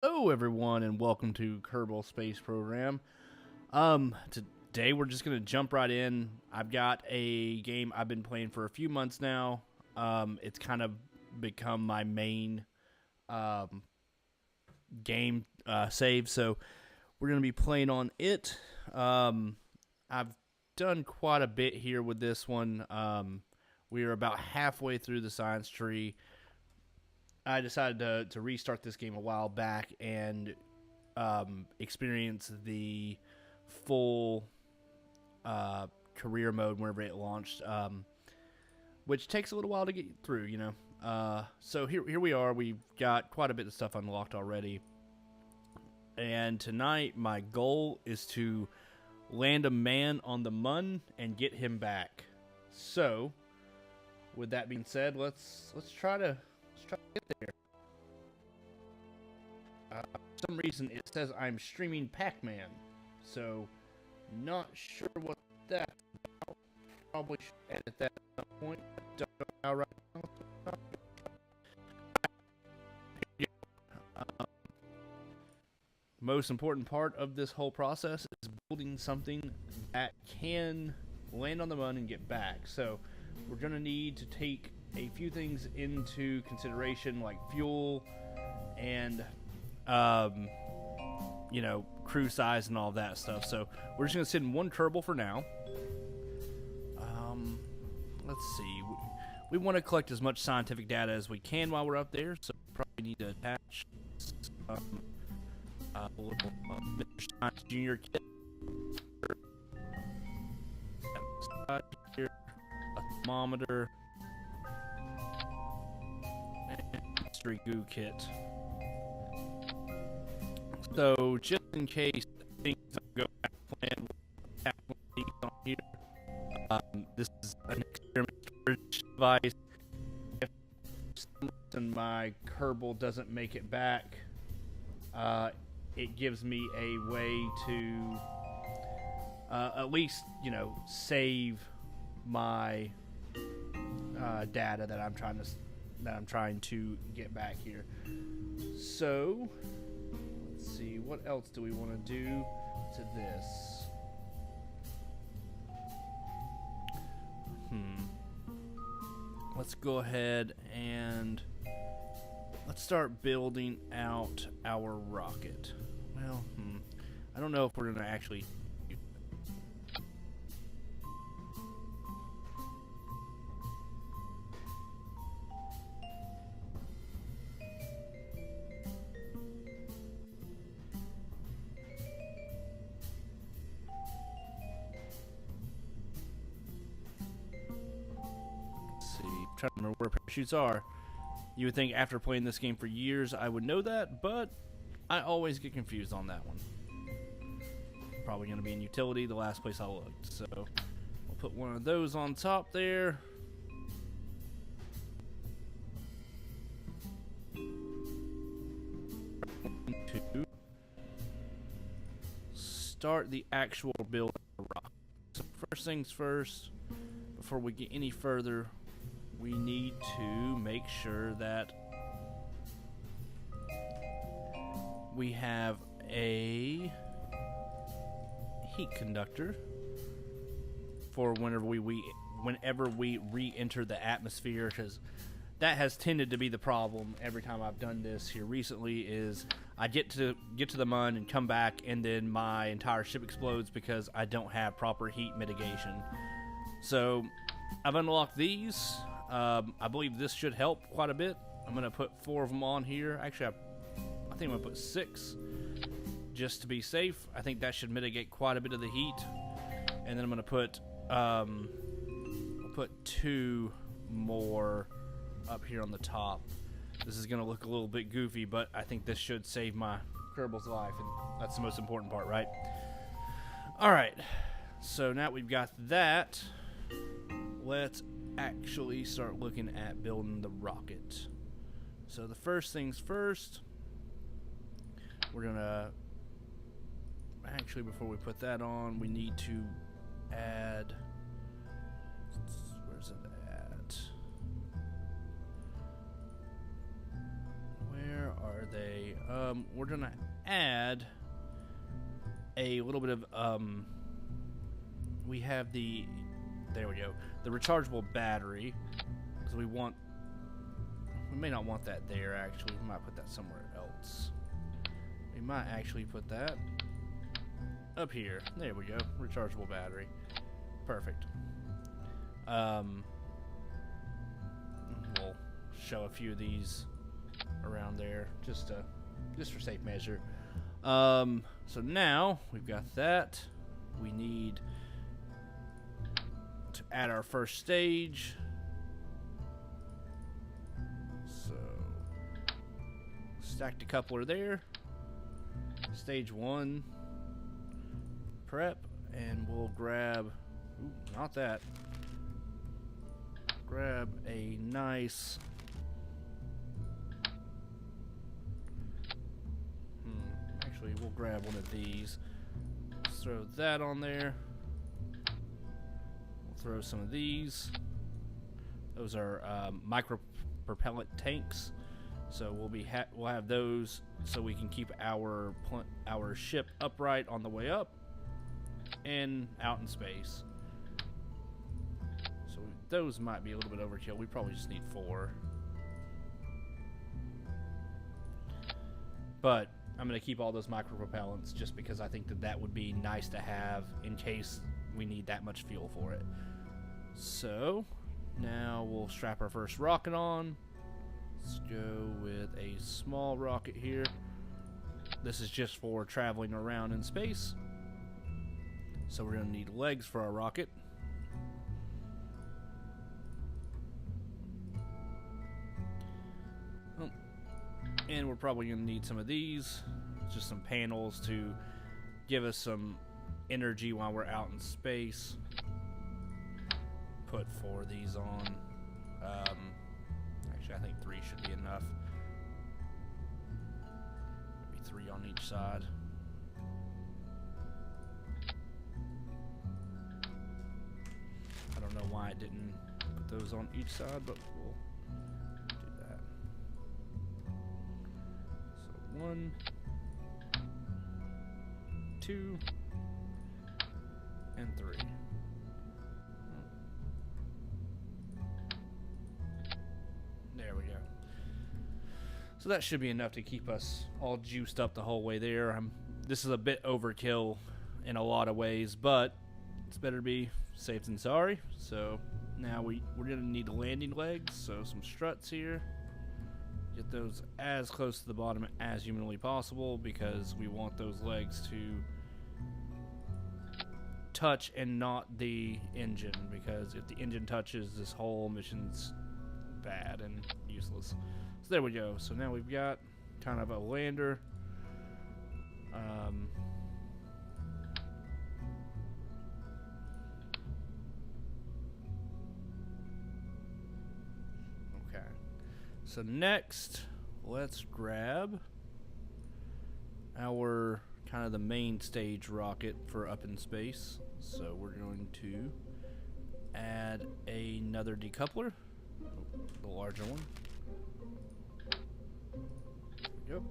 Hello, everyone, and welcome to Kerbal Space Program. Today we're just gonna jump right in. I've got a game I've been playing for a few months now. It's kind of become my main um, game save, so we're gonna be playing on it. I've done quite a bit here with this one. We are about halfway through the science tree. I decided to restart this game a while back and experience the full career mode whenever it launched, which takes a little while to get through, you know. So here we are. We've got quite a bit of stuff unlocked already. And tonight, my goal is to land a man on the mun and get him back. So, with that being said, let's try to get there. For some reason, it says I'm streaming Pac-Man, so not sure what that's about. Probably should edit that at some point. Don't know how right now. Most important part of this whole process is building something that can land on the moon and get back. So we're going to need to take a few things into consideration, like fuel and crew size and all that stuff. So we're just going to sit in one Kerbal for now. Let's see. We want to collect as much scientific data as we can while we're up there, so we probably need to attach a little Mr. Science Junior kit. Here, a thermometer, and mystery goo kit. So, just in case things don't go back to plan, we'll have one of these on here. This is an experiment storage device. If for some reason my Kerbal doesn't make it back, it gives me a way to at least, save my data that I'm trying to get back here. So let's see, what else do we want to do to this? Let's go ahead and let's start building out our rocket. Well, I don't know if we're going to actually. Trying to remember where parachutes are. You would think after playing this game for years I would know that, but I always get confused on that one. Probably going to be in utility, the last place I looked. So we'll put one of those on top there. To start the actual build of the rock. So first things first, before we get any further, we need to make sure that we have a heat conductor for whenever we re-enter the atmosphere, because that has tended to be the problem every time I've done this here recently. Is I get to the mun and come back, and then my entire ship explodes because I don't have proper heat mitigation. So I've unlocked these. I believe this should help quite a bit. I'm going to put 4 of them on here. Actually, I think I'm going to put 6 just to be safe. I think that should mitigate quite a bit of the heat. And then I'm going to put 2 more up here on the top. This is going to look a little bit goofy, but I think this should save my Kerbal's life, and that's the most important part, right? All right. So now we've got that. Let's actually start looking at building the rocket. So the first things first, we're gonna actually, before we put that on, we need to add, where's it at? Where are are they? We're gonna add a little bit of we have the, there we go, the rechargeable battery, because we may not want that there. Actually, we might put that somewhere else. We might actually put that up here. There we go, rechargeable battery. Perfect. We'll show a few of these around there just for safe measure. So now we've got that. We need to add our first stage. So stacked a coupler there. Stage 1 prep, and we'll grab, not that. Grab a nice actually, we'll grab one of these. Let's throw that on there. We'll throw some of these. Those are micro propellant tanks. So we'll have those so we can keep our ship upright on the way up and out in space. So those might be a little bit overkill. We probably just need 4. But I'm going to keep all those micro propellants just because I think that would be nice to have in case we need that much fuel for it. So now we'll strap our first rocket on. Let's go with a small rocket here. This is just for traveling around in space. So we're going to need legs for our rocket. And we're probably going to need some of these. Just some panels to give us some energy while we're out in space. Put 4 of these on. Actually, I think 3 should be enough. Maybe 3 on each side. I don't know why I didn't put those on each side, but we'll do that. So 1, 2, and 3. There we go. So that should be enough to keep us all juiced up the whole way there. This is a bit overkill in a lot of ways, but it's better to be safe than sorry. So now we're going to need landing legs, so some struts here. Get those as close to the bottom as humanly possible because we want those legs to touch and not the engine, because if the engine touches, this whole mission's bad and useless. So there we go. So now we've got kind of a lander. Okay. So next, let's grab our kind of the main stage rocket for up in space. So we're going to add another decoupler, the larger one. There we go.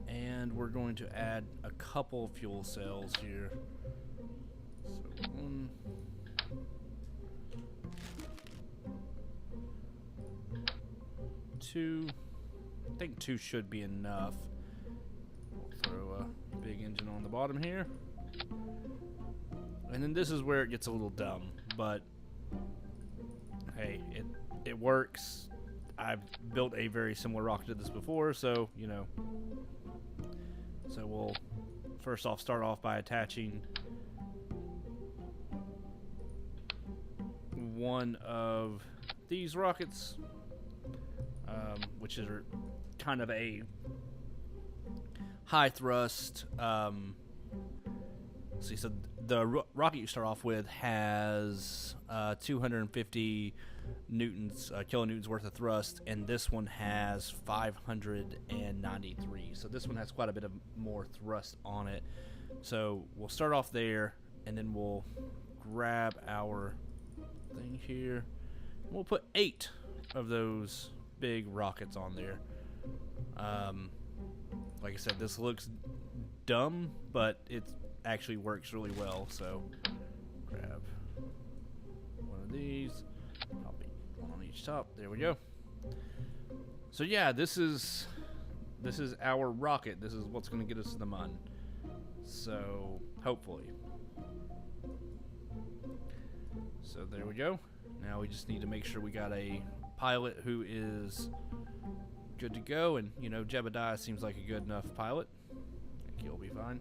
And we're going to add a couple fuel cells here. So 1, 2. I think 2 should be enough. We'll throw a big engine on the bottom here. And then this is where it gets a little dumb, but hey, it works. I've built a very similar rocket to this before, so, you know. So we'll first off start off by attaching one of these rockets, which is kind of a high thrust. See, so the rocket you start off with has 250 kilonewtons worth of thrust, and this one has 593. So this one has quite a bit of more thrust on it. So we'll start off there, and then we'll grab our thing here. We'll put 8 of those big rockets on there. Like I said, this looks dumb, but it actually works really well. So grab one of these, probably one on each top. There we go. So yeah, this is our rocket. This is what's going to get us to the Mun. So hopefully. So there we go. Now we just need to make sure we got a pilot who is good to go, and you know, Jebediah seems like a good enough pilot. I think he'll be fine.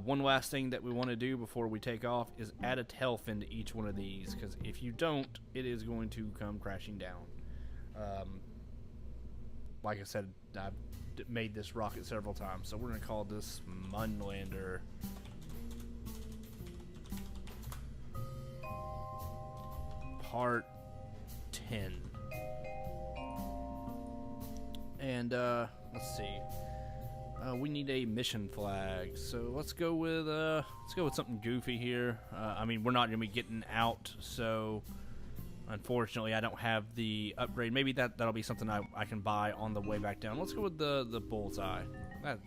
One last thing that we want to do before we take off is add a tail fin to each one of these, because if you don't, it is going to come crashing down. Like I said, I've made this rocket several times, so we're going to call this Munlander. Part 10. And let's see. We need a mission flag, so let's go with something goofy here. I mean, we're not going to be getting out, so unfortunately, I don't have the upgrade. Maybe that'll be something I can buy on the way back down. Let's go with the bullseye.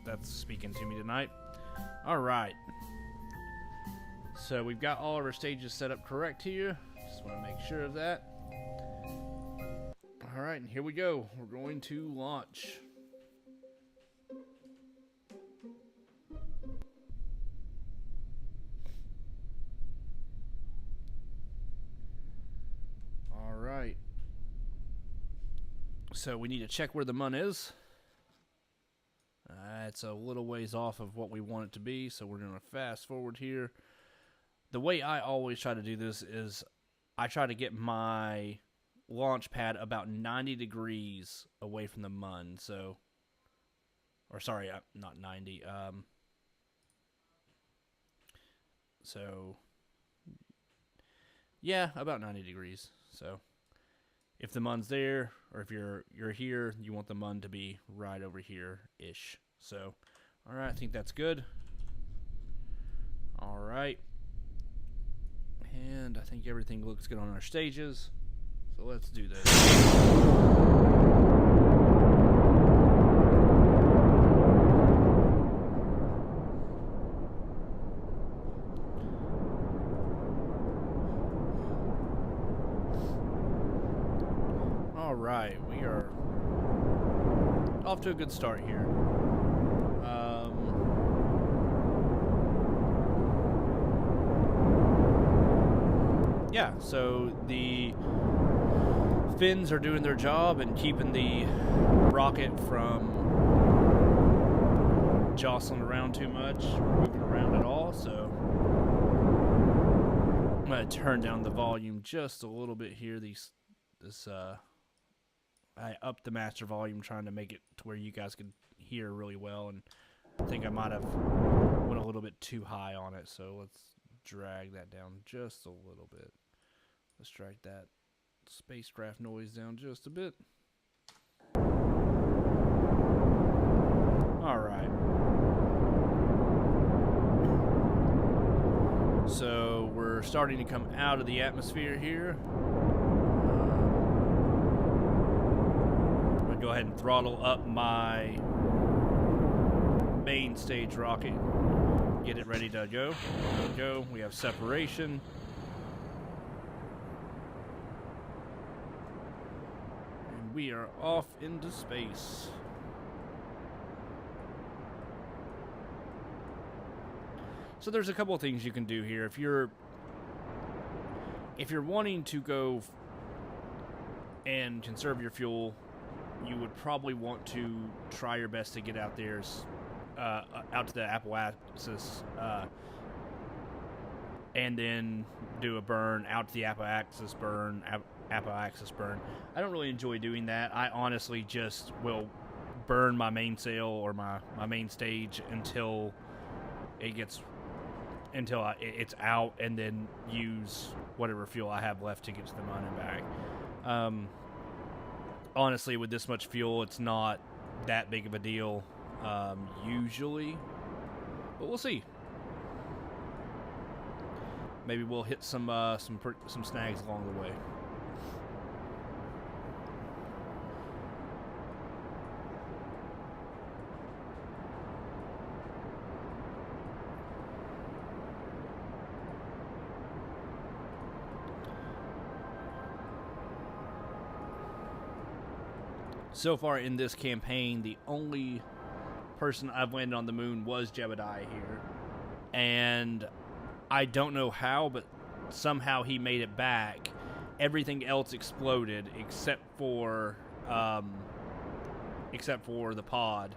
That's speaking to me tonight. All right. So we've got all of our stages set up correct here. Just want to make sure of that. All right, and here we go. We're going to launch. All right. So we need to check where the Mun is. It's a little ways off of what we want it to be, so we're going to fast forward here. The way I always try to do this is I try to get my launch pad about 90 degrees away from the Mun. So, or sorry, not 90. So, yeah, about 90 degrees. So, if the Mun's there, or if you're here, you want the Mun to be right over here-ish. So, all right, I think that's good. All right. And I think everything looks good on our stages. So let's do this. All right, we are off to a good start here. Yeah, so the fins are doing their job and keeping the rocket from jostling around too much, moving around at all. So I'm going to turn down the volume just a little bit here. I upped the master volume trying to make it to where you guys could hear really well, and I think I might have went a little bit too high on it. So let's drag that down just a little bit. Let's drag that spacecraft noise down just a bit. All right. So we're starting to come out of the atmosphere here. I'm going to go ahead and throttle up my main stage rocket. Get it ready to go. There we go. We have separation. We are off into space. So there's a couple of things you can do here. If you're wanting to go and conserve your fuel, you would probably want to try your best to get out there, out to the Appalachians, and then do a burn out to the Appalachians burn. I don't really enjoy doing that. I honestly just will burn my mainsail or my main stage until it's out, and then use whatever fuel I have left to get to the Mun and back. Honestly, with this much fuel, it's not that big of a deal usually, but we'll see. Maybe we'll hit some snags along the way. So far in this campaign, the only person I've landed on the moon was Jebediah here. And I don't know how, but somehow he made it back. Everything else exploded except for the pod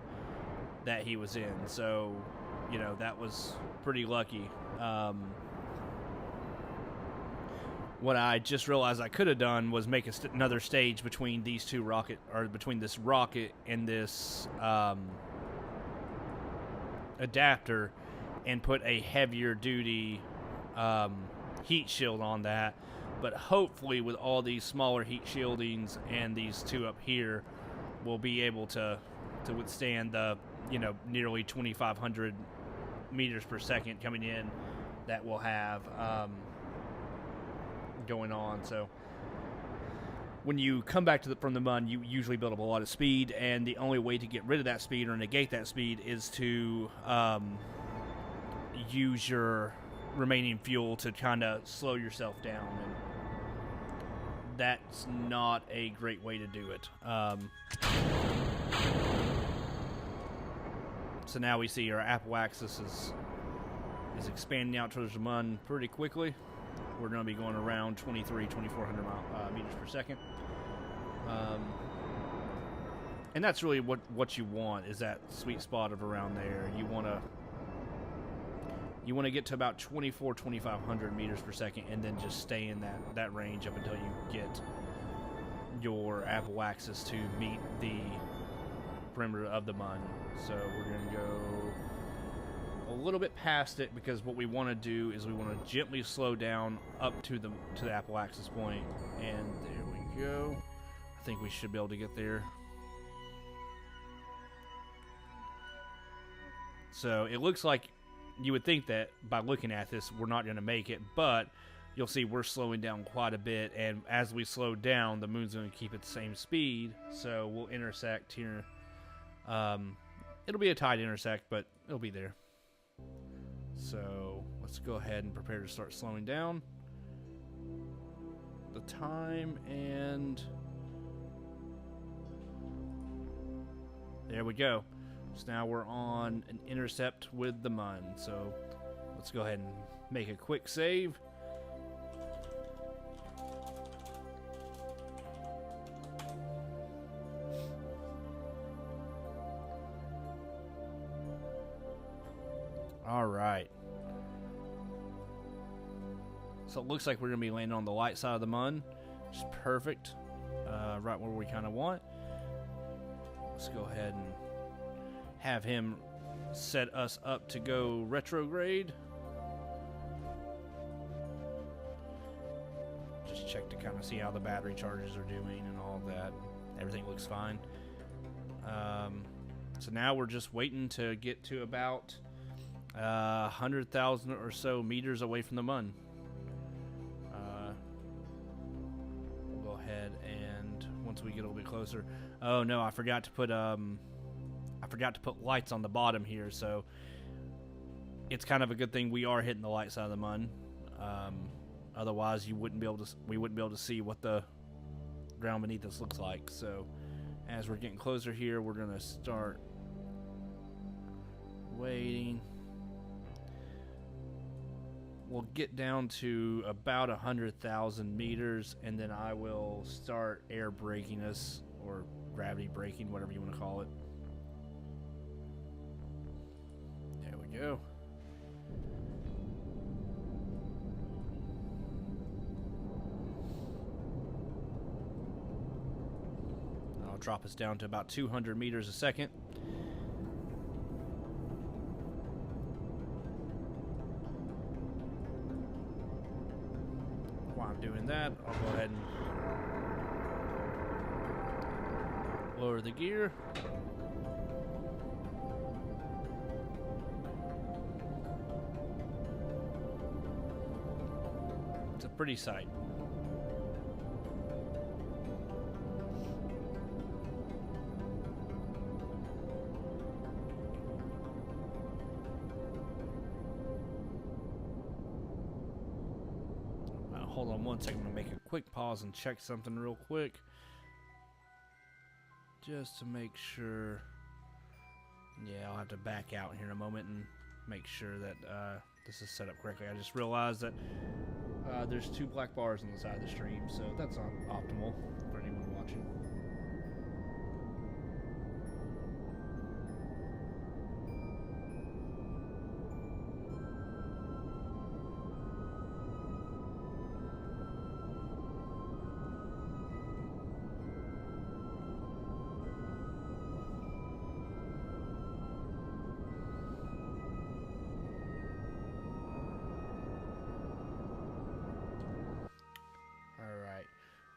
that he was in. So, you know, that was pretty lucky. What I just realized I could have done was make another stage between these two between this rocket and this adapter, and put a heavier duty heat shield on that. But hopefully with all these smaller heat shieldings and these two up here, we'll be able to withstand the, you know, nearly 2,500 meters per second coming in that we'll have going on. So when you come back from the mun, you usually build up a lot of speed, and the only way to get rid of that speed or negate that speed is to use your remaining fuel to kind of slow yourself down, and that's not a great way to do it. So now we see our Apple axis is expanding out towards the mun pretty quickly. We're going to be going around 2,400 meters per second. And that's really what you want, is that sweet spot of around there. You want to get to about 2,500 meters per second, and then just stay in that range up until you get your Apple axis to meet the perimeter of the mun. So we're going to go a little bit past it, because what we want to do is we want to gently slow down up to the Apple axis point, and there we go. I think we should be able to get there. So it looks like you would think that by looking at this we're not going to make it, but you'll see we're slowing down quite a bit, and as we slow down, the moon's going to keep at the same speed, so we'll intersect here. It'll be a tight intersect, but it'll be there. So let's go ahead and prepare to start slowing down the time, and there we go. So now we're on an intercept with the mun. So let's go ahead and make a quick save. All right. So it looks like we're going to be landing on the light side of the mun. Which is perfect. Right where we kind of want. Let's go ahead and have him set us up to go retrograde. Just check to kind of see how the battery charges are doing and all of that. Everything looks fine. So now we're just waiting to get to about 100,000 or so meters away from the mun. We'll go ahead, and once we get a little bit closer. Oh no, I forgot to put lights on the bottom here, so it's kind of a good thing we are hitting the light side of the mun. Otherwise, we wouldn't be able to see what the ground beneath us looks like. So, as we're getting closer here, we're gonna start waiting. We'll get down to about 100,000 meters, and then I will start air braking us, or gravity braking, whatever you want to call it. There we go. I'll drop us down to about 200 meters a second. While I'm doing that, I'll go ahead and lower the gear. It's a pretty sight. Hold on one second. I'm going to make a quick pause and check something real quick. just to make sure. Yeah, I'll have to back out here in a moment and make sure that this is set up correctly. I just realized that there's 2 black bars on the side of the stream, so that's not optimal for anyone watching.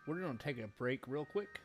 We're going to take a break real quick,